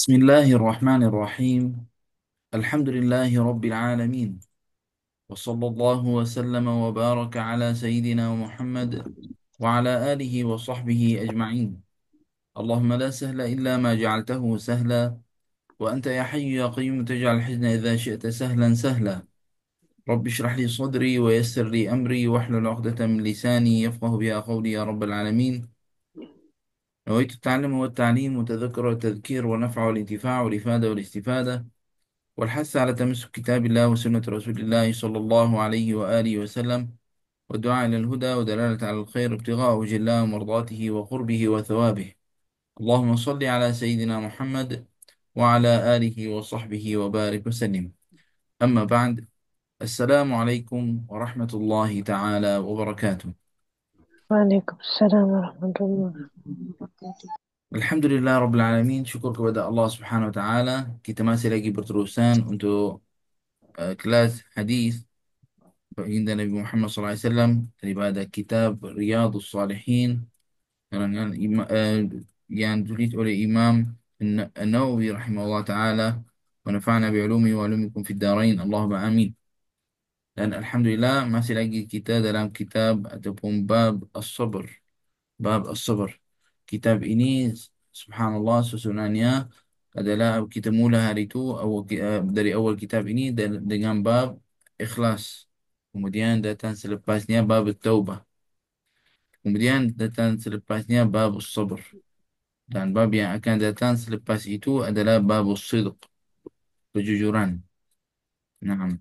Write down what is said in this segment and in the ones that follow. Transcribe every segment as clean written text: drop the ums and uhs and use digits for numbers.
بسم الله الرحمن الرحيم. الحمد لله رب العالمين، وصلى الله وسلم وبارك على سيدنا محمد وعلى آله وصحبه أجمعين. اللهم لا سهل إلا ما جعلته سهلا، وأنت يا حي يا قيوم تجعل الحزن إذا شئت سهلا سهلا. رب اشرح لي صدري ويسر لي أمري واحلل عقدة من لساني يفقه بها قولي يا رب العالمين. نويت التعلم والتعليم وتذكر والتذكير والنفع والانتفاع والإفادة والاستفادة والحث على تمسك كتاب الله وسنة رسول الله صلى الله عليه وآله وسلم، والدعاء إلى الهدى ودلالة على الخير ابتغاء وجه الله ومرضاته وقربه وثوابه. اللهم صل على سيدنا محمد وعلى آله وصحبه وبارك وسلم. أما بعد، السلام عليكم ورحمة الله تعالى وبركاته. وعليكم السلام ورحمة الله. Alhamdulillah Rabbil Alamin. Syukur kepada Allah Subhanahu Wa Taala. Kita masih lagi berterusan untuk kelas hadis baginda Nabi Muhammad SAW daripada kitab Riyadhus Salihin karangan yang ditulis oleh Imam An-Nawawi rahimahullah taala, wa nafa'na bi ulumi wa ulumikum fid darain Allahumma amin. Dan alhamdulillah masih lagi kita dalam kitab ataupun bab as-sabr. Bab as-sabr. Kitab ini subhanallah susunannya adalah kita mula hari itu dari awal kitab ini dengan bab ikhlas. Kemudian datang selepasnya bab taubah. Kemudian datang selepasnya bab sabr. Dan bab yang akan datang selepas itu adalah bab sidq, kejujuran. Nah,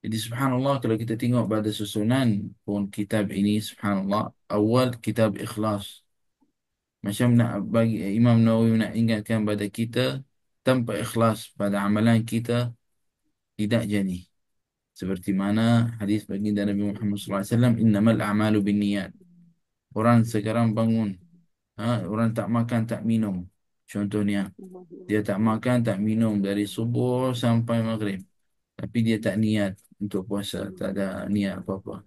jadi subhanallah kalau kita tengok pada susunan pun kitab ini subhanallah, awal kitab ikhlas. Macam nak bagi Imam Nawawi nak ingatkan pada kita, tanpa ikhlas pada amalan kita tidak jadi. Seperti mana hadis baginda Nabi Muhammad SAW, innamal a'malu binniyat. Orang sekarang bangun, orang tak makan tak minum. Contohnya, dia tak makan tak minum dari subuh sampai maghrib. Tapi dia tak niat untuk puasa, tak ada niat apa-apa.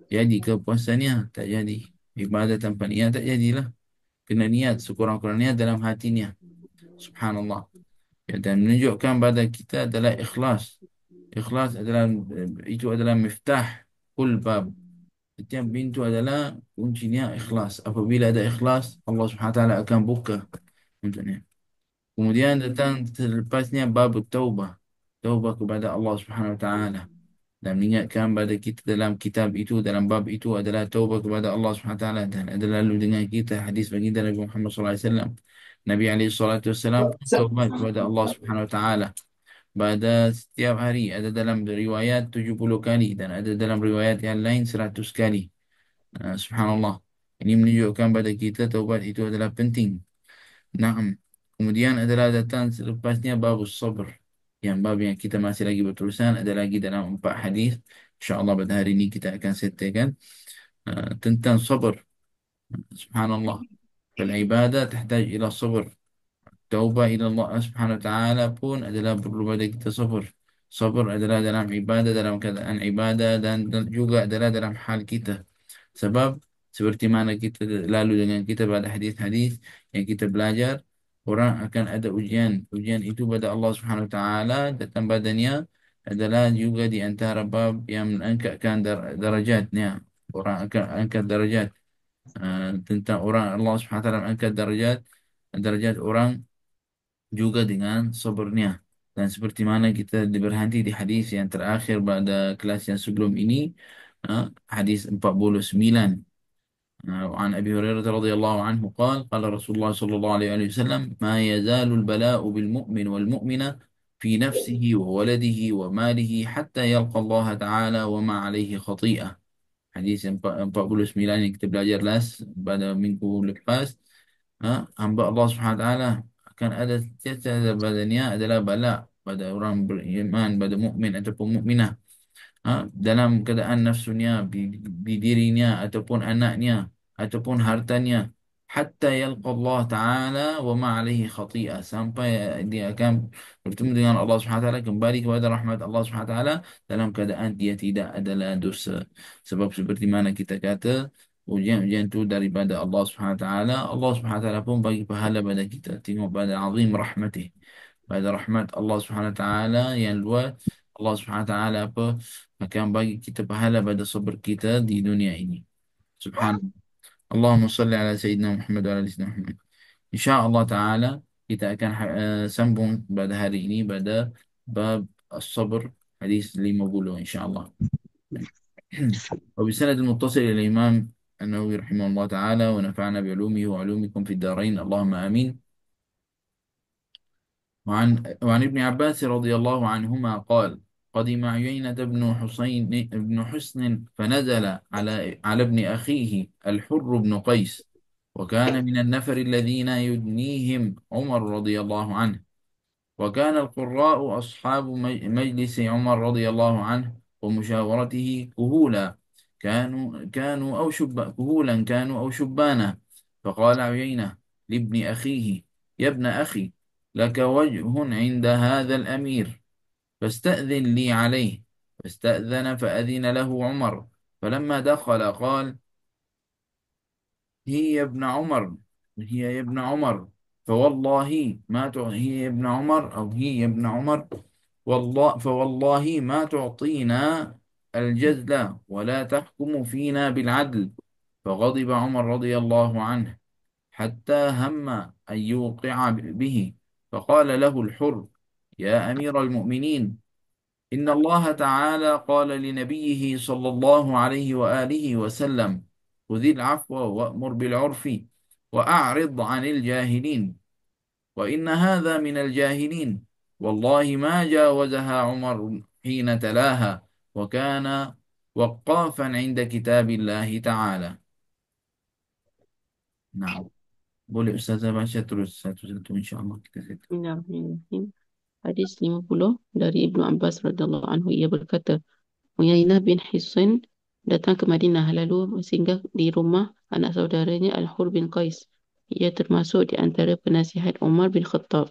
Jadi ke puasanya? Tak jadi. Ibadah tanpa niat tak jadilah. Kena niat, sekurang-kurang niat dalam hatinya. Subhanallah. Ya, dan menunjukkan pada kita adalah ikhlas. Ikhlas adalah itu adalah miftah kul bab. Setiap pintu adalah kuncinya ikhlas. Apabila ada ikhlas, Allah Subhanahu wa taala akan buka untuknya. Kemudian datang selepasnya bab taubah. Taubah kepada Allah Subhanahu wa taala. Dan mengingatkan pada kita dalam kitab itu, dalam bab itu adalah taubah kepada Allah Subhanahu wa taala, dan ada lalu dengan kita hadis baginda Nabi Muhammad sallallahu alaihi wasallam. Nabi alaihi salatu wasallam pun taubat kepada Allah Subhanahu wa taala pada setiap hari. Ada dalam riwayat 70 kali dan ada dalam riwayat yang lain 100 kali. Subhanallah. Ini menunjukkan pada kita taubat itu adalah penting. Naam. Kemudian adalah datang selepasnya babus sabr. Yang bab yang kita masih lagi berterusan ada lagi dalam 4 hadis. InsyaAllah pada hari ini kita akan settlekan tentang sabr. Subhanallah. Fal-ibadah tahtaj ila sabr. Taubah ila Allah Subhanahu wa taala pun adalah perlu pada kita sabar. Sabar adalah dalam ibadah, dalam keadaan ibadah, dan juga adalah dalam hal kita. Sebab seperti mana kita lalu dengan kita pada hadis-hadis yang kita belajar, orang akan ada ujian. Ujian itu pada Allah Subhanahu wa taala datang badannya adalah juga di antara bab yang mengangkatkan darajatnya. Orang akan angkat darajat. Tentang orang, Allah Subhanahu wa taala angkat darajat orang juga dengan sabarnya. Dan seperti mana kita berhenti di hadis yang terakhir pada kelas yang sebelum ini, hadis 49. وعن أبي هريرة رضي الله عنه قال قال رسول الله صلى الله عليه وسلم ما يزال البلاء بالمؤمن والمؤمنة في نفسه وولده وماله حتى يلقى الله تعالى وما عليه خطيئة. Hadis yang 49 yang kita belajar pada minggu lepas. Hamba Allah Subhanahu Wa Taala akan ada setiap badannya adalah bala pada orang beriman, pada mukmin ataupun mukminah, dalam keadaan nafsunya, di dirinya ataupun anaknya ataupun hartanya, hatta yalqa Allah Taala wa ma alaihi khati'ah, sampai dia akan bertemu dengan Allah Subhanahu Wa Taala, kembali kepada rahmat Allah Subhanahu Wa Taala dalam keadaan dia tidak adalah dosa. Sebab seperti mana kita kata, ujian-ujian itu daripada Allah Subhanahu Wa Taala. Allah Subhanahu Wa Taala pun bagi pahala pada kita. Tengok pada azim rahmatih, pada rahmat Allah Subhanahu Wa Taala yang luas. Allah Subhanahu Wa Taala apa akan bagi kita pahala pada sabar kita di dunia ini. Subhanallah. Allahumma salli ala Sayyidina Muhammad wa ala ali Sayyidina Muhammad. InsyaAllah Ta'ala kita akan sambung pada hari ini pada bab as-sabr hadis 50 insyaAllah. وبسند المتصل إلى الإمام النووي رحمه الله تعالى ونفعنا بعلومه وعلومكم في الدارين اللهم آمين. وعن ابن عباس رضي الله عنهما قال: قدم عيينة بن حسن فنزل على ابن أخيه الحر بن قيس، وكان من النفر الذين يدنيهم عمر رضي الله عنه. وكان القراء أصحاب مجلس عمر رضي الله عنه ومشاورته كهولا، كانوا أو شبانا. فقال عيينة لابن أخيه: يا ابن أخي، لك وجه عند هذا الأمير، فاستأذن لي عليه. فاستأذن فأذن له عمر. فلما دخل قال: هي يا ابن عمر، هي يا ابن عمر، فوالله ما هي يا ابن عمر، أو هي يا ابن عمر، فوالله ما تعطينا الجزل ولا تحكم فينا بالعدل. فغضب عمر رضي الله عنه حتى هم أن يوقع به. فقال له الحر: يا أمير المؤمنين، إن الله تعالى قال لنبيه صلى الله عليه وآله وسلم: خذ العفو وأمر بالعرف وأعرض عن الجاهلين. وإن هذا من الجاهلين. والله ما جاوزها عمر حين تلاها، وكان وقافا عند كتاب الله تعالى. نعم. Boleh Ustazah baca terus satu-satu insyaAllah kita set. Bismillahirrahmanirrahim. Hadis 50 dari Ibnu Abbas radhiyallahu anhu, ia berkata, Uyainah bin Hisn datang ke Madinah lalu singgah di rumah anak saudaranya Al-Hur bin Qais. Ia termasuk di antara penasihat Umar bin Khattab.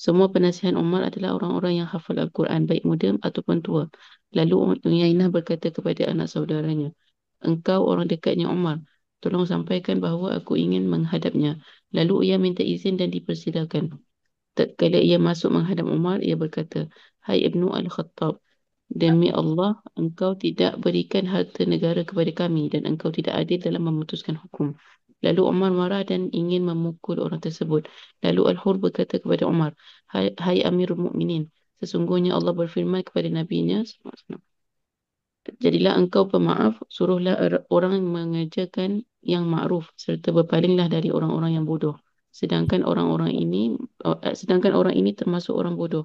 Semua penasihat Umar adalah orang-orang yang hafal Al-Quran, baik muda ataupun tua. Lalu Uyainah berkata kepada anak saudaranya, engkau orang dekatnya Umar, tolong sampaikan bahawa aku ingin menghadapnya. Lalu ia minta izin dan dipersilakan. Tatkala ia masuk menghadap Umar, ia berkata, Hai Ibnu Al-Khattab, demi Allah, engkau tidak berikan harta negara kepada kami dan engkau tidak adil dalam memutuskan hukum. Lalu Umar marah dan ingin memukul orang tersebut. Lalu Al-Hur berkata kepada Umar, Hai Amirul Mukminin, sesungguhnya Allah berfirman kepada Nabi-Nya, jadilah engkau pemaaf, suruhlah orang mengerjakan yang ma'ruf serta berpalinglah dari orang-orang yang bodoh. Sedangkan orang ini termasuk orang bodoh.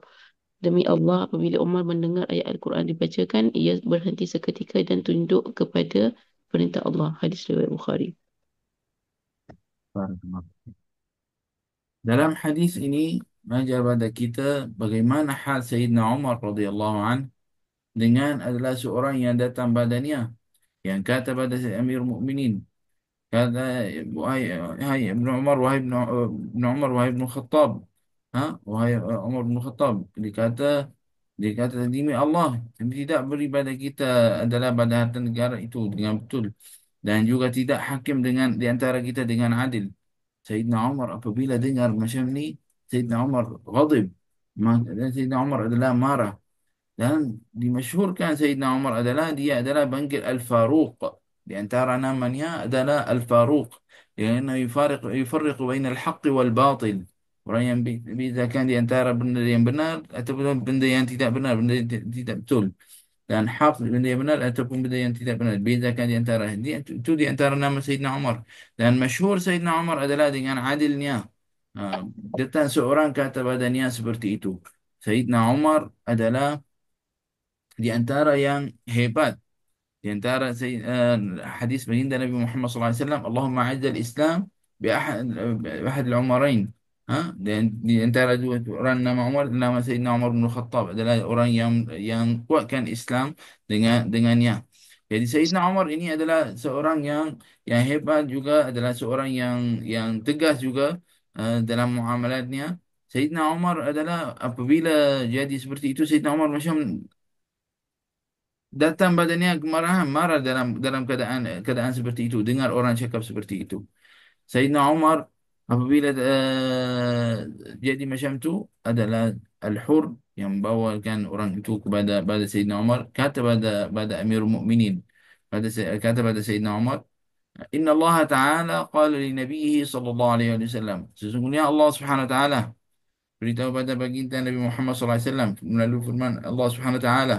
Demi Allah, apabila Umar mendengar ayat Al-Quran dibacakan, ia berhenti seketika dan tunduk kepada perintah Allah. Hadis riwayat Bukhari. Barakallah. Dalam hadis ini mengajar pada kita bagaimana hal Sayyidina Umar radhiyallahu an dengan adalah seorang yang datang padanya yang kata pada Amir Mukminin, kata, wahai hai Ibnu Umar, wahai Ibnu Umar, wahai Ibnu Khattab, wahai Umar bin Khattab, dikata demi Allah, kami tidak beri pada kita adalah pada harta negara itu dengan betul, dan juga tidak hakim dengan di antara kita dengan adil. Sayyidina Umar apabila dengar macam ni, Sayyidina Umar ghadib. Dan Sayyidina Umar adalah marah. Dan dimasyhurkan Sayyidina Umar adalah dia adalah panggil Al-Faruq. Di antara namanya adalah Al-Faruq. Yang yufarriq bain al-haqq wal batil. Orang yang bezakan di antara benda yang benar ataupun benda yang tidak benar, benda yang tidak betul. Dan hak benda yang benar ataupun benda yang tidak benar, bezakan di antara itu di antara nama Sayyidina Umar. Dan masyhur Sayyidina Umar adalah dengan adilnya. Datang seorang kata badannya seperti itu. Sayyidina Umar adalah di antara yang hebat di antara hadis baginda Nabi Muhammad SAW, Allahumma azzal Islam bi ahad al-umarain. Dan di antara dua orang nama Umar, nama Sayyidina Umar bin Khattab adalah orang yang kuatkan Islam dengannya. Jadi Sayyidina Umar ini adalah seorang yang hebat, juga adalah seorang yang tegas juga dalam muamalatnya. Sayyidina Umar adalah apabila jadi seperti itu, Sayyidina Umar macam datang badannya kemarahan, marah dalam dalam keadaan seperti itu, dengar orang cakap seperti itu. Sayyidina Umar apabila jadi macam tu adalah Al-Hur yang bawakan orang itu kepada Sayyidina Umar, kata pada Amirul Mukminin, kata pada Sayyidina Umar, Inna Allah Ta'ala qala li Nabihi sallallahu alaihi wasallam, sesungguhnya Allah Subhanahu wa taala beritahu pada baginda Nabi Muhammad sallallahu alaihi wasallam melalui firman Allah Subhanahu wa taala,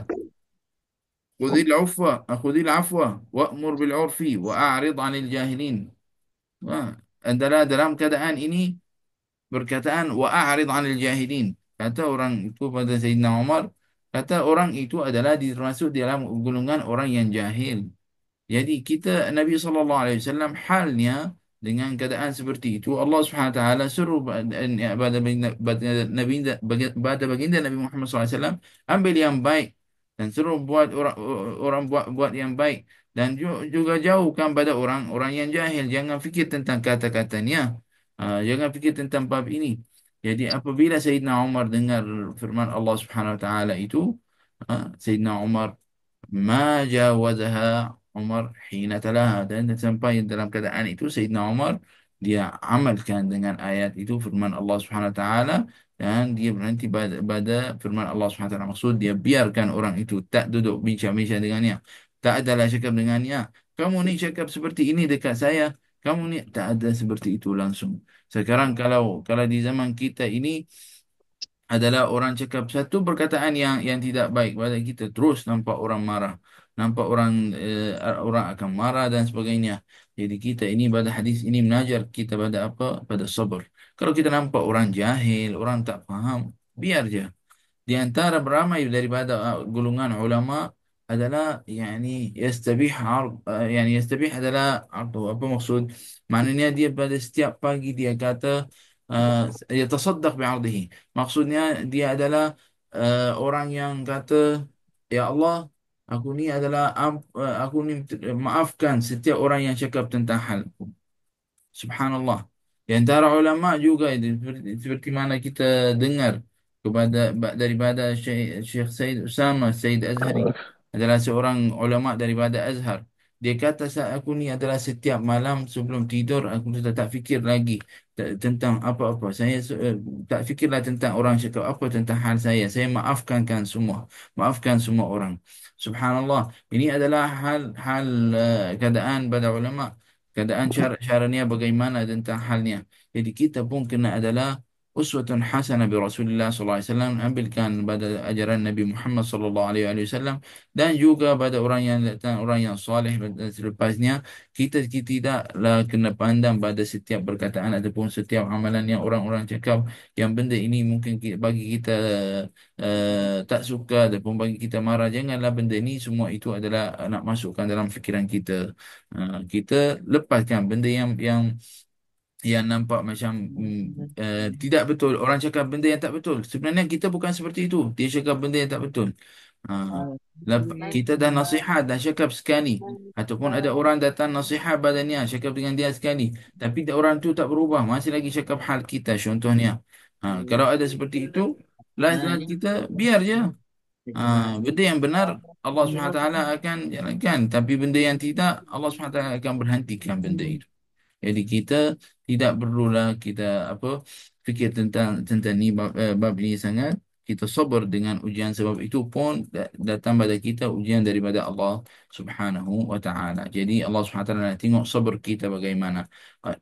khudhil afwa wa'mur bil urfi wa a'rid 'anil jahilin. Wah, adalah dalam keadaan ini berkataan wa a'rid 'anil jahilin. Kata orang itu pada Sayyidina Umar, kata orang itu adalah termasuk dalam golongan orang yang jahil. Jadi kita Nabi SAW halnya dengan keadaan seperti itu Allah Subhanahu Wa Taala suruh pada baginda Nabi Muhammad SAW ambil yang baik dan suruh buat orang buat yang baik dan juga jauhkan pada orang yang jahil, jangan fikir tentang kata-katanya. Jangan fikir tentang bab ini. Jadi apabila Sayyidina Umar dengar firman Allah Subhanahu Wa Taala itu, Sayyidina Umar ما جاوزها Umar hina talaha, dan sampai dalam keadaan itu Sayyidina Umar dia amalkan dengan ayat itu firman Allah Subhanahu wa taala, dan dia berhenti pada firman Allah Subhanahu wa taala, maksud dia biarkan orang itu tak duduk bincang-bincang dengannya, tak adalah cakap dengannya, kamu ni cakap seperti ini dekat saya, kamu ni tak ada seperti itu langsung. Sekarang kalau di zaman kita ini adalah orang cakap satu perkataan yang tidak baik pada kita, terus nampak orang marah, nampak orang akan marah dan sebagainya. Jadi kita ini pada hadis ini mengajar kita pada apa? Pada sabar. Kalau kita nampak orang jahil, orang tak faham, biar je. Di antara beramai daripada golongan ulama adalah yani yastabih adalah apa maksud, maknanya dia pada setiap pagi dia kata yatasaddaq bi'ardihi, maksudnya dia adalah orang yang kata, ya Allah, aku ni maafkan setiap orang yang cakap tentang halku. Subhanallah. Di antara ulama juga itu, seperti mana kita dengar daripada Syekh Said Usama Said Azhari, adalah seorang ulama daripada Azhar. Dia kata, aku ni adalah setiap malam sebelum tidur aku sudah tak fikir lagi tentang apa-apa. Saya tak fikirlah tentang orang cakap apa tentang hal saya. Saya maafkan semua. Maafkan semua orang. Subhanallah. Ini adalah hal keadaan pada ulama, keadaan caranya bagaimana tentang halnya. Jadi kita pun kena adalah uswatun hasanah bi Rasulullah sallallahu alaihi wasallam, ambilkan pada ajaran Nabi Muhammad sallallahu alaihi wasallam, dan juga pada orang yang datang, orang yang soleh dan selepasnya. Kita tidaklah kena pandang pada setiap perkataan ataupun setiap amalan yang orang-orang cakap, yang benda ini mungkin bagi kita tak suka ataupun bagi kita marah. Janganlah benda ini semua itu adalah nak masukkan dalam fikiran kita. Kita lepaskan benda yang nampak macam tidak betul. Orang cakap benda yang tak betul, sebenarnya kita bukan seperti itu, dia cakap benda yang tak betul. Kita dah nasihat, dah cakap sekali, ataupun ada orang datang nasihat badannya, cakap dengan dia sekali, tapi orang tu tak berubah, masih lagi cakap hal kita contohnya. Kalau ada seperti itu, last kita biar je. Benda yang benar Allah SWT akan jalankan, tapi benda yang tidak, Allah SWT akan berhentikan benda itu. Jadi kita tidak perlulah kita apa fikir tentang ni bab ini sangat. Kita sabar dengan ujian, sebab itu pun datang pada kita ujian daripada Allah Subhanahu wa taala. Jadi Allah Subhanahu wa taala nak tengok sabar kita bagaimana.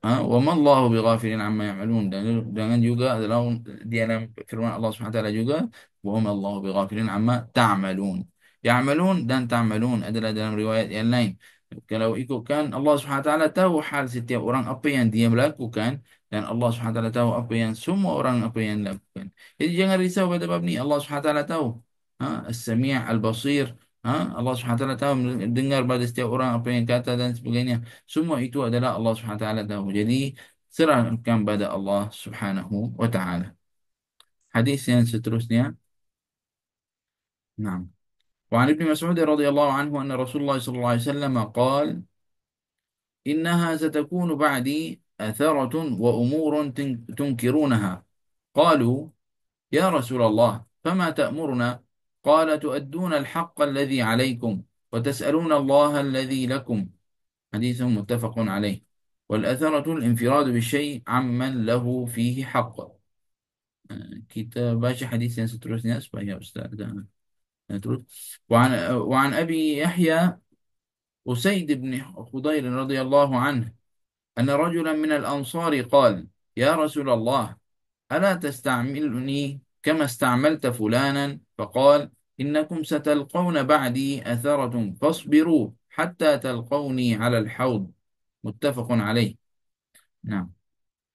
Wa ma Allahu bighafilin amma ya'malun, dan jangan juga dalam di dalam firman Allah Subhanahu wa taala juga, wa ma Allahu bighafilin amma ta'malun. Ya'malun dan ta'malun adalah dalam riwayat yang lain. Kalau ikutkan Allah SWT tahu hal setiap orang apa yang dia melakukan, dan Allah SWT tahu apa yang semua orang apa yang lakukan. Jadi jangan risau pada bab ni. Allah SWT tahu. As-Sami' Al-Basir. Allah SWT tahu, dengar pada setiap orang apa yang kata dan sebagainya. Semua itu adalah Allah SWT tahu. Jadi serahkan pada Allah Subhanahu wa taala. Hadis yang seterusnya. Naam. وعن ابن مسعود رضي الله عنه أن رسول الله صلى الله عليه وسلم قال: إنها ستكون بعدي أثرة وأمور تنكرونها. قالوا: يا رسول الله فما تأمرنا؟ قال تؤدون الحق الذي عليكم وتسألون الله الذي لكم. حديث متفق عليه. والأثرة الانفراد بالشيء عمن له فيه حق. Kita baca hadis yang seterusnya supaya Ustaz dah terus. وعن أبي يحيى أسيد بن خضير رضي الله عنه أن رجلا من الأنصار قال: يا رسول الله، ألا تستعملني كما استعملت فلانا؟ فقال: إنكم ستلقون بعدي أثرة فاصبروا حتى تلقوني على الحوض. متفق عليه. نعم.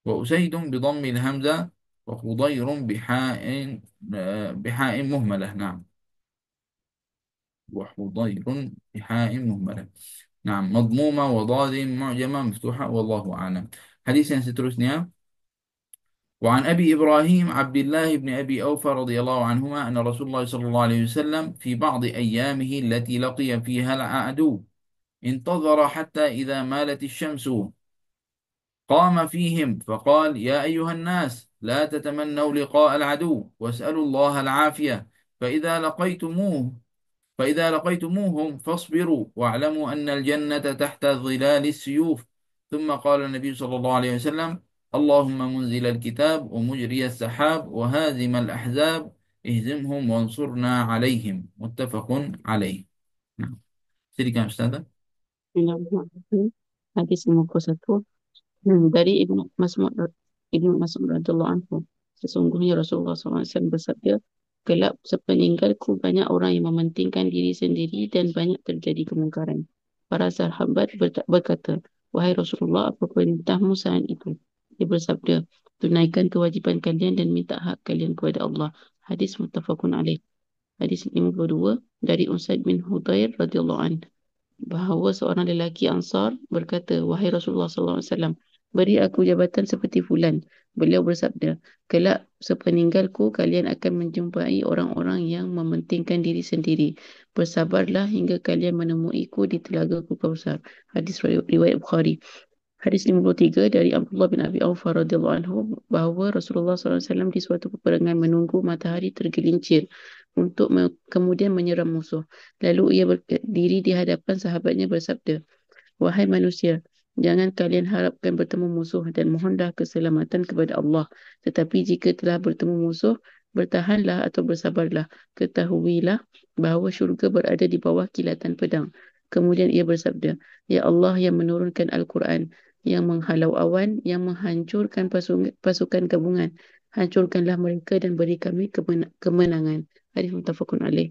وأسيد بضم الهمزة، وخضير بحاء مهملة. نعم. وحضير بحاء مهملة. نعم، مضمومة وضاد معجمة مفتوحة، والله أعلم. حديث seterusnya. وعن أبي إبراهيم عبد الله بن أبي أوفى رضي الله عنهما أن رسول الله صلى الله عليه وسلم في بعض أيامه التي لقي فيها العدو انتظر حتى إذا مالت الشمس قام فيهم فقال: يا أيها الناس، لا تتمنوا لقاء العدو واسألوا الله العافية، فإذا لقيتموه فإذا لقيتموهم فاصبروا واعلموا أن الجنة تحت ظلال السيوف. ثم قال النبي صلى الله عليه وسلم: اللهم منزل الكتاب ومجري السحاب وهازم الأحزاب اهزمهم وانصرنا عليهم. متفق عليه. نعم. Silakan Ustazah. Bismillahirrahmanirrahim. Hadis 51 dari Ibnu Mas'ud radhiyallahu anhu. Sesungguhnya Rasulullah SAW bersabda, kelak sepeninggalku banyak orang yang mementingkan diri sendiri dan banyak terjadi kemungkaran. Para sahabat berkata, wahai Rasulullah, apa perintahmu saat itu? Dia bersabda, tunaikan kewajipan kalian dan minta hak kalian kepada Allah. Hadis muttafaqun alaih. Hadis 52 dari Usaid bin Hudayr radhiyallahu anhu, bahawa seorang lelaki Ansar berkata, wahai Rasulullah SAW, beri aku jabatan seperti fulan. Beliau bersabda, kelak sepeninggalku kalian akan menjumpai orang-orang yang mementingkan diri sendiri. Bersabarlah hingga kalian menemuiku di telaga Kausar. Hadis riwayat Bukhari. Hadis 53 dari Abdullah bin Abi Aufa radhiyallahu anhu, bahawa Rasulullah SAW di suatu peperangan menunggu matahari tergelincir untuk kemudian menyerang musuh. Lalu ia berdiri di hadapan sahabatnya bersabda, wahai manusia, jangan kalian harapkan bertemu musuh dan mohonlah keselamatan kepada Allah. Tetapi jika telah bertemu musuh, bertahanlah atau bersabarlah. Ketahuilah bahawa syurga berada di bawah kilatan pedang. Kemudian ia bersabda, ya Allah yang menurunkan Al-Quran, yang menghalau awan, yang menghancurkan pasukan gabungan, hancurkanlah mereka dan beri kami kemenangan. Hadis muttafaqun alaih.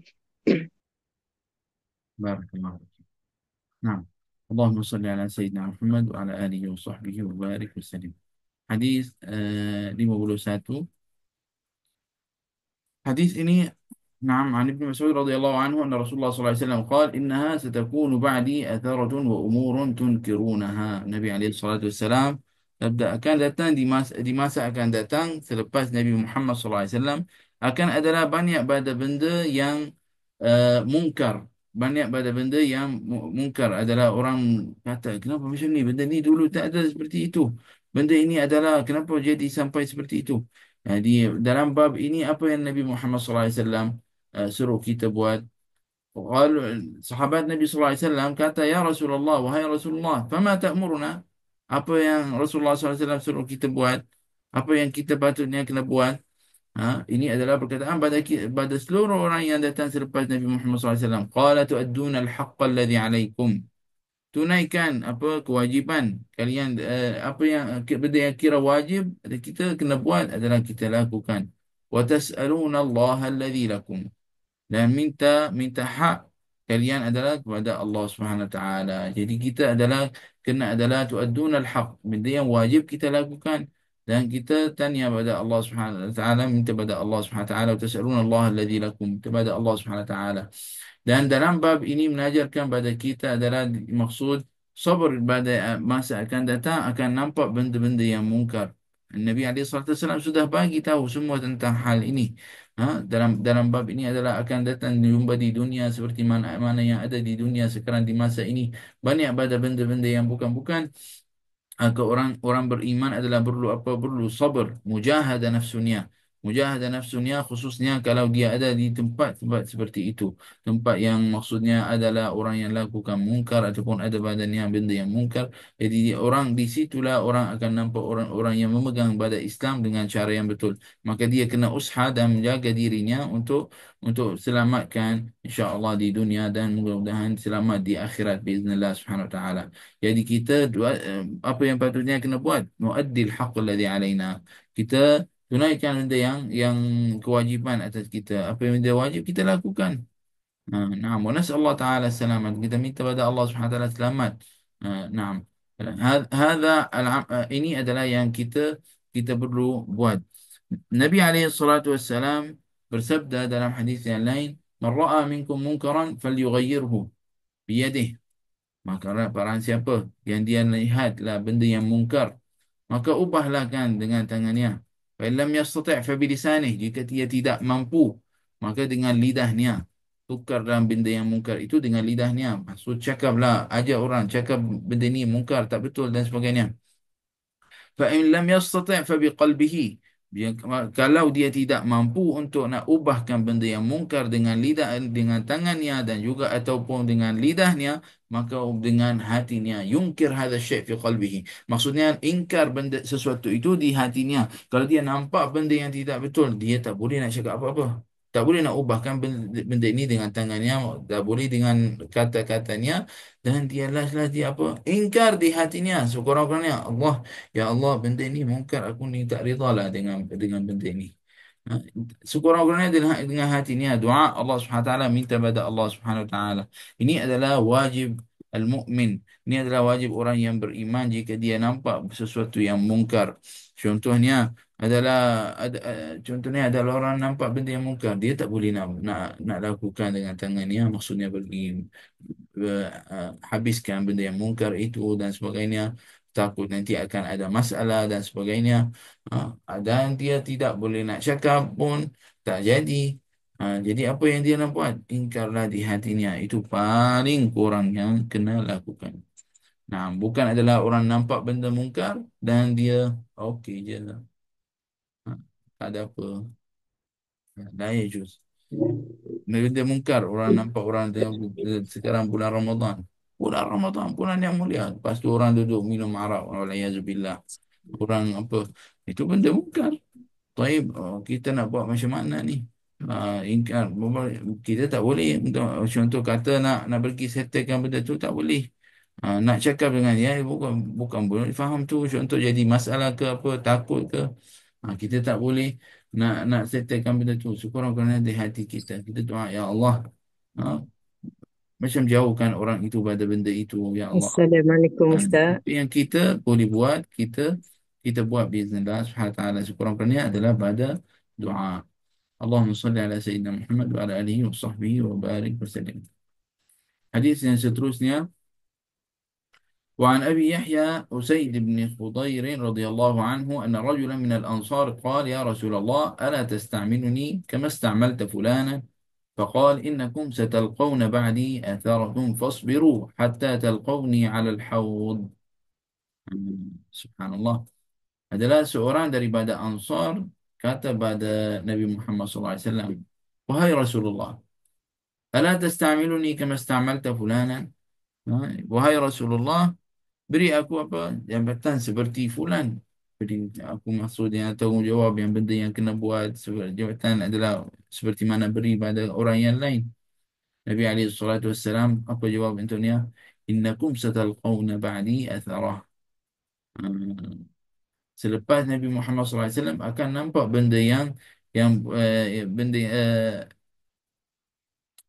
Barakallahu. نعم. اللهم صل على سيدنا محمد وعلى آله وصحبه وبارك وسلم. Hadis 51. Hadis ini نعم عن ابن مسعود رضي الله عنه أن رسول الله صلى الله عليه وسلم قال: إنها ستكون بعدي أثرة وأمور تنكرونها. Nabi عليه الصلاة والسلام akan datang di masa akan datang selepas Nabi Muhammad SAW akan adalah banyak pada benda yang mungkar. Banyak pada benda yang mungkar adalah orang kata, kenapa macam ni? Benda ni dulu tak ada seperti itu. Benda ini adalah kenapa jadi sampai seperti itu? Jadi dalam bab ini apa yang Nabi Muhammad SAW suruh kita buat? Kalau sahabat Nabi SAW kata, ya Rasulullah, wahai Rasulullah, fama ta'muruna? Apa yang Rasulullah SAW suruh kita buat? Apa yang kita patutnya kena buat? Ini adalah perkataan pada seluruh orang yang datang selepas Nabi Muhammad SAW. Qala tu'adduna al-haqqa alladhi alaikum. Tunaikan apa kewajipan kalian, apa yang benda yang kira wajib kita kena buat adalah kita lakukan. Wa tas'aluna Allah alladhi lakum. Dan minta hak kalian adalah kepada Allah Subhanahu Wa Taala. Jadi kita adalah tu'adduna al-haq, benda yang wajib kita lakukan, dan kita tanya pada Allah Subhanahu Wa Taala, minta pada Allah Subhanahu Wa Taala, tas'aluna Allah alladhi lakum, kepada Allah Subhanahu Wa Taala. Dan dalam bab ini menajarkan pada kita adalah maksud sabar pada masa akan datang akan nampak benda-benda yang mungkar. Nabi SAW sudah bagi tahu semua tentang hal ini. Dalam bab ini adalah akan datang jumpa di dunia seperti mana yang ada di dunia sekarang di masa ini. Banyak pada benda-benda yang bukan-bukan. Orang beriman adalah perlu sabar, mujahadah nafsunya Mujahadah nafsunya khususnya kalau dia ada di tempat-tempat seperti itu. Tempat yang maksudnya adalah orang yang lakukan mungkar ataupun ada badannya benda yang mungkar. Jadi orang di situlah orang akan nampak orang-orang yang memegang badan Islam dengan cara yang betul. Maka dia kena usaha dan menjaga dirinya untuk selamatkan insya-Allah di dunia dan mudah-mudahan selamat di akhirat biiznillah subhanahu wa taala. Jadi kita apa yang patutnya kena buat? Muaddil haqqul ladzi alaina. Kita tunaikan benda yang kewajipan atas kita. Apa yang dia wajib kita lakukan. Naam. Wa nas'alullah taala selamat. Kita minta pada Allah Subhanahu wa taala selamat. Naam. Ini adalah yang kita perlu buat. Nabi alaihi salatu wassalam bersabda dalam hadis yang lain, "Man ra'a minkum munkaran falyughayyirhu biyadihi." Maka barang siapa yang dia lihatlah benda yang mungkar, maka ubahlah kan dengan tangannya. Fa lam yastati' fa bilisanih. Jika dia tidak mampu, maka dengan lidahnya. Tukar dalam benda yang mungkar itu dengan lidahnya. Maksud cakaplah, ajak orang cakap benda ni mungkar, tak betul dan sebagainya. فإن لم يستطع فبقلبه. Kalau dia tidak mampu untuk nak ubahkan benda yang mungkar dengan lidah, dengan tangannya dan juga ataupun dengan lidahnya, maka dengan hatinya. Yunkir hadha syai' fi qalbihi. Maksudnya ingkar benda sesuatu itu di hatinya. Kalau dia nampak benda yang tidak betul, dia tak boleh nak cakap apa-apa. Tak boleh nak ubahkan benda ini dengan tangannya, tak boleh dengan kata-katanya, dan dia last-last dia apa? Ingkar di hatinya. Sekurang-kurangnya Allah, ya Allah, benda ini mungkar, aku ni tak reda lah dengan benda ini. Ha, Sekurang-kurangnya dengan hatinya doa Allah Subhanahu Wa Taala, minta pada Allah Subhanahu Wa Taala. Ini adalah wajib al-mu'min. Ini adalah wajib orang yang beriman jika dia nampak sesuatu yang mungkar. Contohnya adalah contohnya adalah orang nampak benda yang mungkar, dia tak boleh nak lakukan dengan tangannya, maksudnya pergi habiskan benda yang mungkar itu dan sebagainya, takut nanti akan ada masalah dan sebagainya. Dan dia tidak boleh nak cakap pun tak jadi. Jadi apa yang dia nak buat, ingkarlah di hatinya, itu paling kurang yang kena lakukan. Nah, bukan adalah orang nampak benda mungkar dan dia okey je lah. Ha, Tak ada apa. Dah ya juz. Benda mungkar, orang nampak orang sekarang bulan Ramadan. Bulan Ramadan, bulan yang mulia. Lepas tu orang duduk minum arak. Walayazubillah. Orang apa? Itu benda mungkar. Taib, kita nak buat macam mana ni? Ingkar. Kita tak boleh. Contoh kata nak pergi settlekan benda tu, tak boleh. Nak cakap dengan dia, bukan boleh faham tu. Contoh jadi masalah ke apa, takut ke. Kita tak boleh nak settlekan benda tu. Sekurang-kurangnya di hati kita. Kita doa, ya Allah. Ha, Macam jauhkan orang itu pada benda itu, ya Allah. Assalamualaikum Ustaz. Apa yang kita boleh buat, kita buat biiznillah subhanahu wa ta'ala. Sekurang-kurangnya adalah pada doa. Allahumma salli ala Sayyidina Muhammad wa ala alihi wa sahbihi wa barik wa sallim. Hadis yang seterusnya, وعن أبي يحيى أسيد بن خضير رضي الله عنه أن رجلا من الأنصار قال يا رسول الله ألا تستعملني كما استعملت فلانا؟ فقال إنكم ستلقون بعدي آثاركم فاصبروا حتى تلقوني على الحوض. Subhanallah. Adalah seorang daripada Ansar kata pada Nabi Muhammad SAW, wahai Rasulullah, ala tastamiluni kama stamalta fulanan? Wahai Rasulullah, beri aku apa jabatan seperti fulan. Beri aku maksudnya tanggungjawab yang benda yang kena buat. Jabatan adalah seperti mana beri pada orang yang lain. Nabi alaihi salatu wassalam apa jawab untuknya? Innakum satalqawna ba'di atharah. Selepas Nabi Muhammad SAW akan nampak benda yang benda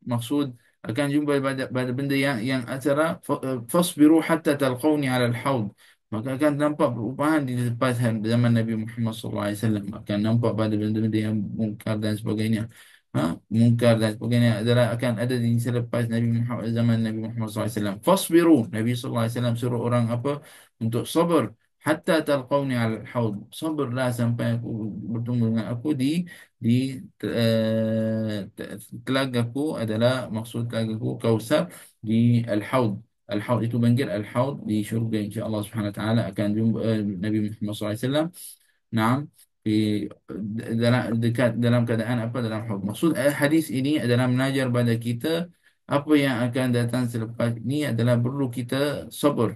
maksud akan jumpa pada benda yang acara fasbiru hatta talqawni ala al-hawd. Maka akan nampak perubahan di lepas zaman Nabi Muhammad SAW, akan nampak pada benda-benda yang mungkar dan sebagainya. Mungkar dan sebagainya adalah akan ada di selepas Nabi Muhammad, zaman Nabi Muhammad SAW. Fasbiru, Nabi SAW suruh orang apa untuk sabar hatta talqawni ala al-hawd. Sabarlah sampai aku bertemu dengan aku di telagaku, adalah maksud telagaku Kausar di Al-Haud. Al-Haud itu banjir Al-Haud di syurga, insya-Allah Subhanahu wa taala akan jumpa Nabi Muhammad SAW. Naam. di dalam dekat dalam keadaan apa dalam hub. Maksud hadis ini adalah mengajar pada kita apa yang akan datang selepas ini adalah perlu kita sabar.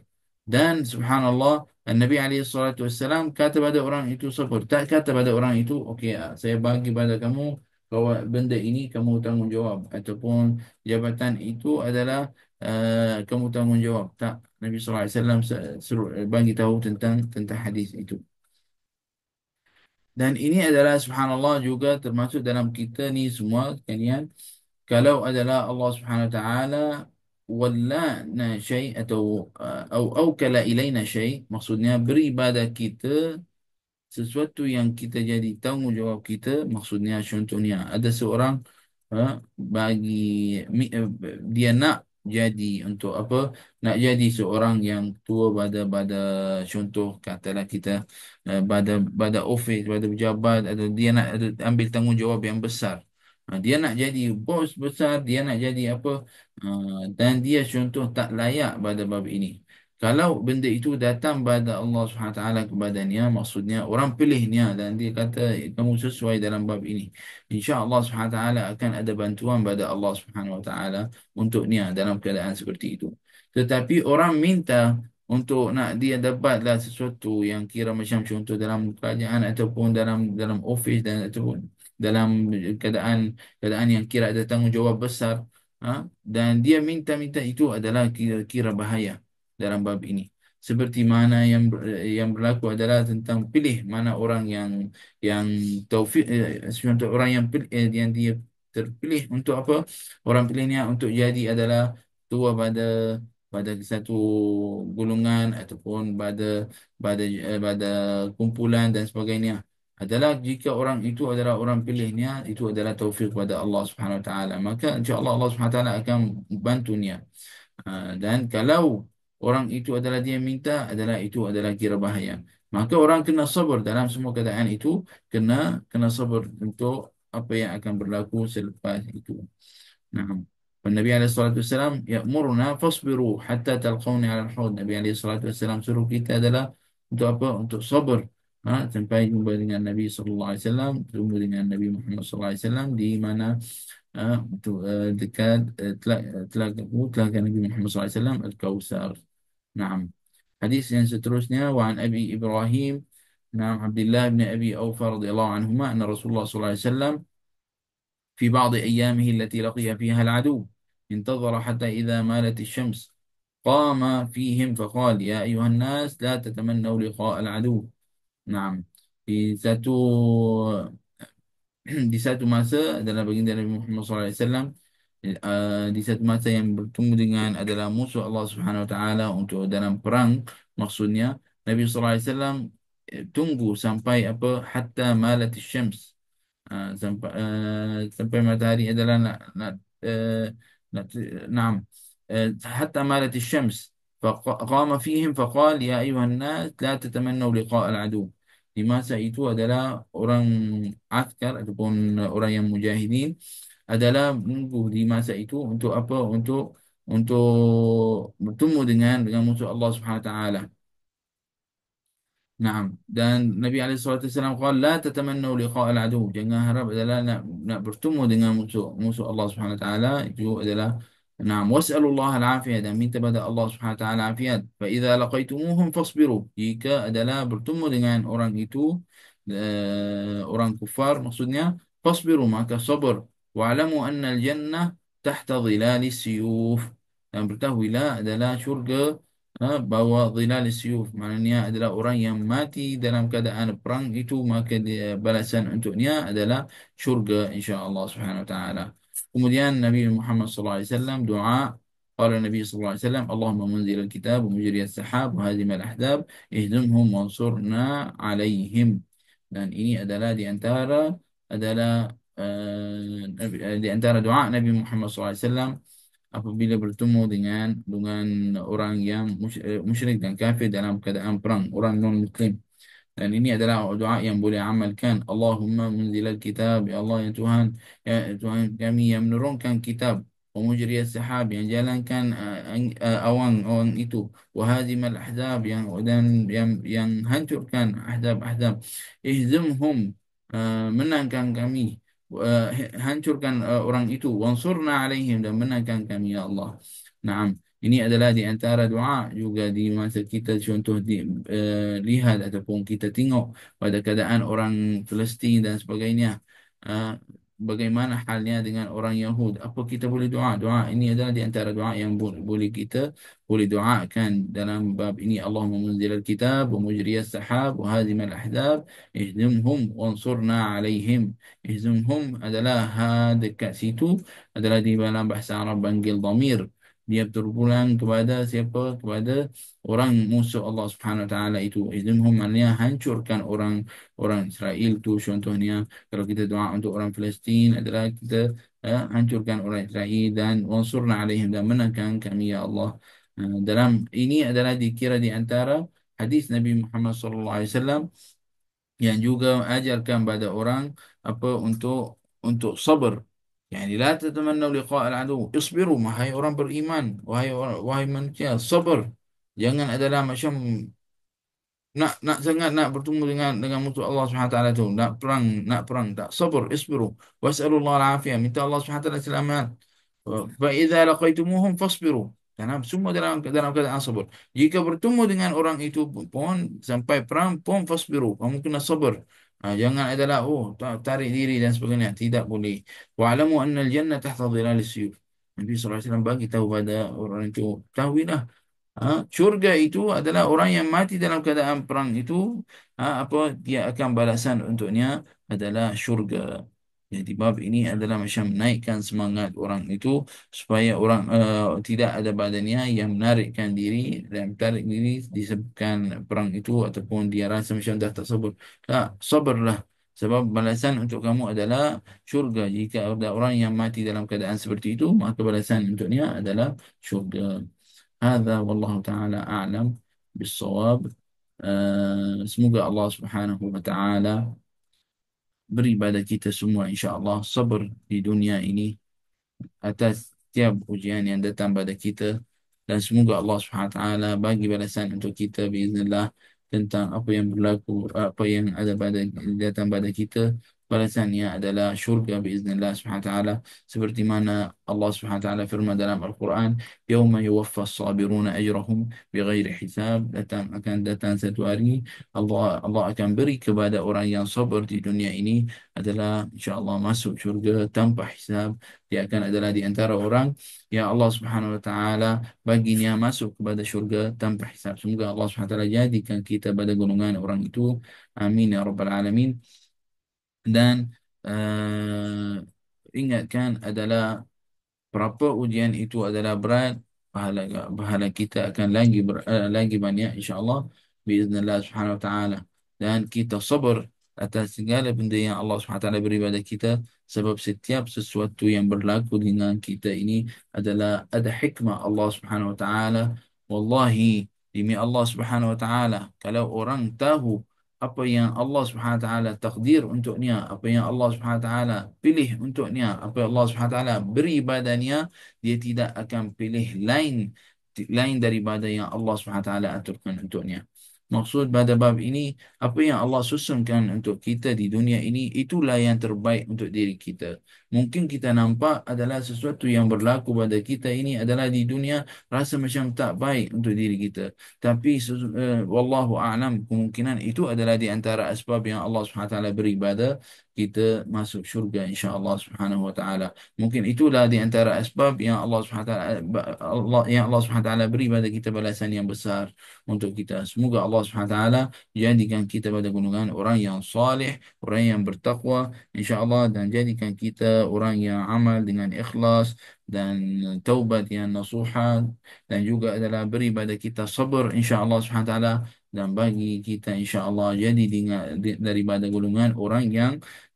Dan subhanallah, Nabi alaihi salatu wassalam kata pada orang itu sabar. Tak kata pada orang itu, okey, saya bagi pada kamu bahwa benda ini kamu tanggungjawab, ataupun jabatan itu adalah kamu tanggungjawab. Tak, Nabi sallallahu alaihi wasallam suruh bagi tahu tentang hadis itu. Dan ini adalah subhanallah juga termasuk dalam kita ni semua sekalian. Kalau adalah Allah Subhanahu Wa Taala wallana syai atau kala ilaina syai, maksudnya beri pada kita sesuatu yang kita jadi tanggungjawab kita, maksudnya contohnya ada seorang bagi dia nak jadi untuk apa, nak jadi seorang yang tua pada contoh katalah kita pada office, pada pejabat, atau dia nak ambil tanggungjawab yang besar. Dia nak jadi bos besar, dia nak jadi apa, dan dia contoh tak layak pada bab ini. Kalau benda itu datang pada Allah Subhanahu Wa Taala kepadanya, maksudnya orang pilihnya dan dia kata kamu sesuai dalam bab ini, insya-Allah Subhanahu Wa Taala akan ada bantuan pada Allah Subhanahu Wa Taala untuknya dalam keadaan seperti itu. Tetapi orang minta untuk nak dia dapatlah sesuatu yang kira macam contoh dalam kerajaan ataupun dalam office dan ataupun dalam keadaan keadaan yang kira ada tanggungjawab besar, dan dia minta-minta itu adalah kira-kira bahaya dalam bab ini. Seperti mana yang berlaku adalah tentang pilih mana orang yang taufik, contoh orang yang dia terpilih untuk apa? Orang pilihnya untuk jadi adalah tua pada satu golongan ataupun pada kumpulan dan sebagainya. Adalah jika orang itu adalah orang pilihnya, itu adalah taufik pada Allah Subhanahu Wa Taala, maka insya-Allah Allah Subhanahu Wa Taala akan bantunya. Dan kalau orang itu adalah dia minta, adalah itu adalah kira bahaya. Maka orang kena sabar dalam semua keadaan itu, kena sabar untuk apa yang akan berlaku selepas itu. Nah, Nabi alaihi salatu wasallam ya'muruna fasbiru hatta talqawni 'ala al-haud. Nabi alaihi salatu wasallam suruh kita adalah untuk apa? Untuk sabar. Sampai jumpa dengan Nabi sallallahu alaihi wasallam, jumpa dengan Nabi Muhammad sallallahu alaihi wasallam di mana untuk dekat telaga Nabi Muhammad sallallahu alaihi wasallam Al-Kautsar. Naam. Hadis yang seterusnya wa an Abi Ibrahim, Naam, Abdullah bin Abi Aufa radhiyallahu anhuma anna Rasulullah sallallahu alaihi wasallam في بعض أيامه التي لقي فيها العدو انتظر حتى إذا مالت الشمس قام فيهم فقال يا أيها الناس لا تتمنوا لقاء العدو. نعم. Di satu di satu masa adalah baginda Nabi Muhammad SAW, di satu masa yang bertemu dengan adalah musuh Allah Subhanahu Wa Taala untuk dalam perang, maksudnya Nabi SAW tunggu sampai apa, hatta malat syams, sampai matahari adalah nak uh, nak نعم حتى مالت الشمس فقام فيهم فقال يا أيها الناس لا تتمنوا لقاء العدو. Di masa itu adalah orang askar ataupun orang yang mujahidin adalah menunggu di masa itu untuk apa, untuk bertemu dengan musuh Allah Subhanahu Wa Taala. Naam. Dan Nabi SAW kata, la tatamannu liqa'al adu. Jangan harap adalah nak bertemu dengan musuh Allah Subhanahu Wa Taala. Itu adalah naam. Was'alullah al-afiyah, dan minta pada Allah Subhanahu Wa Taala afiat. Fa idza laqaitumuhum fasbiru. Jika adalah bertemu dengan orang itu, orang kufar maksudnya, fasbiru, maka sabar. Wa'lamu anna al-jannah tahta dhilalis siyuf. Dan bertahuilah adalah syurga bahawa zilal siyuf, maknanya adalah orang yang mati dalam keadaan perang itu, maka balasan untuknya adalah syurga insya-Allah Subhanahu wa taala. Kemudian Nabi Muhammad sallallahu alaihi wasallam doa, qala Nabi sallallahu alaihi wasallam Allahumma munzil al-kitab wa mujri as-sahab wa hazim al-ahzab ihdumhum wansurna alaihim. Dan ini adalah di antara doa Nabi Muhammad sallallahu alaihi wasallam apabila bertemu dengan orang yang musyrik dan kafir dalam keadaan perang, orang non-Muslim. Dan ini adalah doa yang boleh amalkan. Allahumma munzilal kitab, ya Allah, ya Tuhan, ya Tuhan kami yang menurunkan kitab. ومجري السحاب yang jalankan awan-awan itu, wahazimal ahzab yang hancurkan ahzab-ahzab, ihzimhum menangkan kami, hancurkan orang itu, wansurna alaihim dan menangkan kami ya Allah. Naam, ini adalah di antara doa juga di masa kita contoh lihat ataupun kita tengok pada keadaan orang Palestin dan sebagainya. Uh, Bagaimana halnya dengan orang Yahud? Apa kita boleh doa? Doa ini adalah di antara doa yang boleh kita boleh doakan dalam bab ini. Allahumma munzilal kitab wa mujriyas sahab wa hazimal ahzab ihzimhum wansurna alaihim. Ihzimhum adalah dekat situ adalah di dalam bahasa Arab panggil dhamir. Dia berpulang kepada siapa? Kepada orang musuh Allah Subhanahu Wa Taala itu. Ihzimhum maknanya hancurkan orang orang Israel tu contohnya. Kalau kita doa untuk orang Palestin adalah kita hancurkan orang Israel dan wansurna alaihim dan menangkan kami ya Allah. Dalam ini adalah dikira di antara hadis Nabi Muhammad SAW yang juga ajarkan pada orang apa untuk sabar. Yani la tatamannu liqa al-adu. Isbiru, wahai orang beriman, wahai manusia, sabar. Jangan adalah macam nak sangat nak bertemu dengan musuh Allah Subhanahu wa taala tu, nak perang tak sabar, isbiru wasallallahu alafiyah, minta Allah Subhanahu wa taala selamat. Fa idza laqaitumuhum fasbiru, karena semua dalam keadaan sabar. Jika bertemu dengan orang itu pun sampai perang pun fasbiru, kamu kena sabar. Jangan adalah tarik diri dan sebagainya, tidak boleh. Wa'lamu anna al-jannah tahta dhilalis suyuf. Nabi sallallahu alaihi wasallam bagi tahu pada orang itu, tahuilah, syurga itu adalah orang yang mati dalam keadaan perang itu, apa dia akan balasan untuknya adalah syurga. Jadi bab ini adalah macam menaikkan semangat orang itu supaya orang tidak ada badannya yang menarikkan diri dan tarik diri disebabkan perang itu ataupun dia rasa macam dah tak sabar. Tak, sabarlah. Sebab balasan untuk kamu adalah syurga. Jika ada orang yang mati dalam keadaan seperti itu, maka balasan untuknya adalah syurga. هذا والله تعالى أعلم بالصواب. Semoga Allah Subhanahu wa taala beri pada kita semua insya-Allah sabar di dunia ini atas setiap ujian yang datang pada kita, dan semoga Allah Subhanahu wa taala bagi balasan untuk kita biiznillah tentang apa yang berlaku, apa yang ada pada datang pada kita, balasannya adalah syurga biiznillah Subhanahu wa taala, seperti mana Allah Subhanahu wa taala firman dalam Al-Quran, yauma yuwaffas sabiruna ajrahum bighairi hisab, akan datang satu hari Allah akan beri kepada orang yang sabar di dunia ini adalah insya-Allah masuk syurga tanpa hisab. Dia akan adalah di antara orang yang Allah Subhanahu wa taala baginya masuk kepada syurga tanpa hisab. Semoga Allah Subhanahu wa taala jadikan kita pada golongan orang itu. Amin ya rabbal alamin. Dan ingatkan adalah berapa ujian itu adalah berat, pahala pahala kita akan lagi banyak insya-Allah biiznillah subhanahu wa taala. Dan kita sabar atas segala benda yang Allah Subhanahu wa taala beri pada kita, sebab setiap sesuatu yang berlaku dengan kita ini adalah ada hikmah Allah Subhanahu wa taala. Wallahi, demi Allah Subhanahu wa taala, kalau orang tahu apa yang Allah Subhanahu wa taala takdir untuknya, apa yang Allah Subhanahu wa taala pilih untuknya, apa yang Allah Subhanahu wa taala beri badannya, dia tidak akan pilih lain daripada yang Allah Subhanahu wa taala aturkan untuknya. Maksud pada bab ini, apa yang Allah susunkan untuk kita di dunia ini, itulah yang terbaik untuk diri kita. Mungkin kita nampak adalah sesuatu yang berlaku pada kita ini adalah di dunia rasa macam tak baik untuk diri kita. Tapi wallahu a'lam, kemungkinan itu adalah di antara asbab yang Allah Subhanahu wa taala beri pada kita masuk syurga insya-Allah Subhanahu wa taala. Mungkin itulah di antara asbab yang Allah Subhanahu wa taala beri pada kita balasan yang besar untuk kita. Semoga Allah Subhanahu wa taala jadikan kita pada golongan orang yang saleh, orang yang bertakwa insya-Allah, dan jadikan kita orang yang amal dengan ikhlas dan taubat yang nasuha, dan juga adalah beri pada kita sabar insya-Allah Subhanahu wa taala, dan bagi kita insya-Allah jadi daripada golongan orang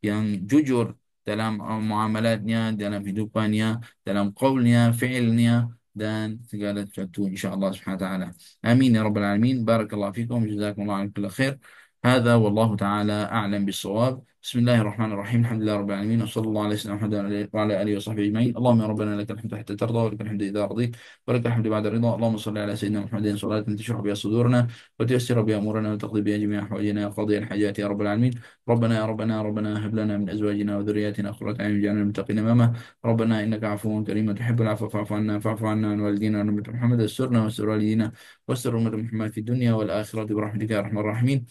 yang jujur dalam muamalatnya, dalam hidupannya, dalam qaulnya, fi'ilnya, dan segala sesuatu insya-Allah Subhanahu wa taala. Amin ya rabbal alamin. Barakallahu fikum, jazakumullah khair. هذا والله تعالى أعلم بالصواب. بسم الله الرحمن الرحيم، الحمد لله رب العالمين، وصلى الله على سيدنا محمد وعلى آله وصحبه أجمعين. اللهم يا ربنا لك الحمد حتى ترضى، ولك الحمد إذا رضيت، ولك الحمد بعد الرضا. اللهم صل على سيدنا محمد صلاة تشرح بها صدورنا، وتيسر بها أمورنا، وتقضي بها جميع حوائجنا يا قاضي الحاجات يا رب العالمين. ربنا يا ربنا يا ربنا هب لنا من أزواجنا وذرياتنا قرة أعين واجعلنا للمتقين إماما. ربنا إنك عفو كريم تحب العفو فاعف عنا، فاعف عنا عن والدينا وعن أمة محمد، استرنا واستر والدينا واستر أمة محمد في الدنيا والآخرة برحمتك يا أرحم الراحمين.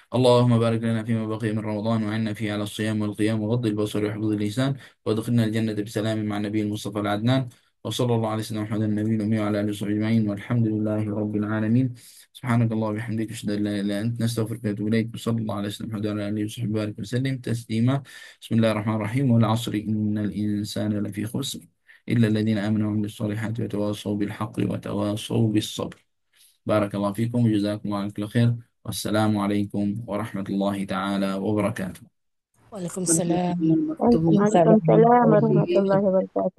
اللهم بارك لنا فيما بقي من رمضان، وعنا فيه على الصيام والقيام وغض البصر وحفظ اللسان، وادخلنا الجنة بسلام مع النبي المصطفى العدنان. وصلى الله على سيدنا محمد النبي الأمي وعلى آله وصحبه أجمعين، والحمد لله رب العالمين. سبحانك اللهم وبحمدك، أشهد أن لا إله إلا أنت، نستغفرك ونتوب إليك. وصلى الله على سيدنا محمد وعلى آله وصحبه وبارك وسلم تسليما. بسم الله الرحمن الرحيم. والعصر إن الإنسان لفي خسر إلا الذين آمنوا وعملوا الصالحات وتواصوا بالحق وتواصوا بالصبر. بارك الله فيكم وجزاكم الله كل خير. والسلام عليكم ورحمة الله تعالى وبركاته. وعليكم Waalaikumsalam السلام. warahmatullahi وعليكم wabarakatuh. السلام ورحمة الله وبركاته.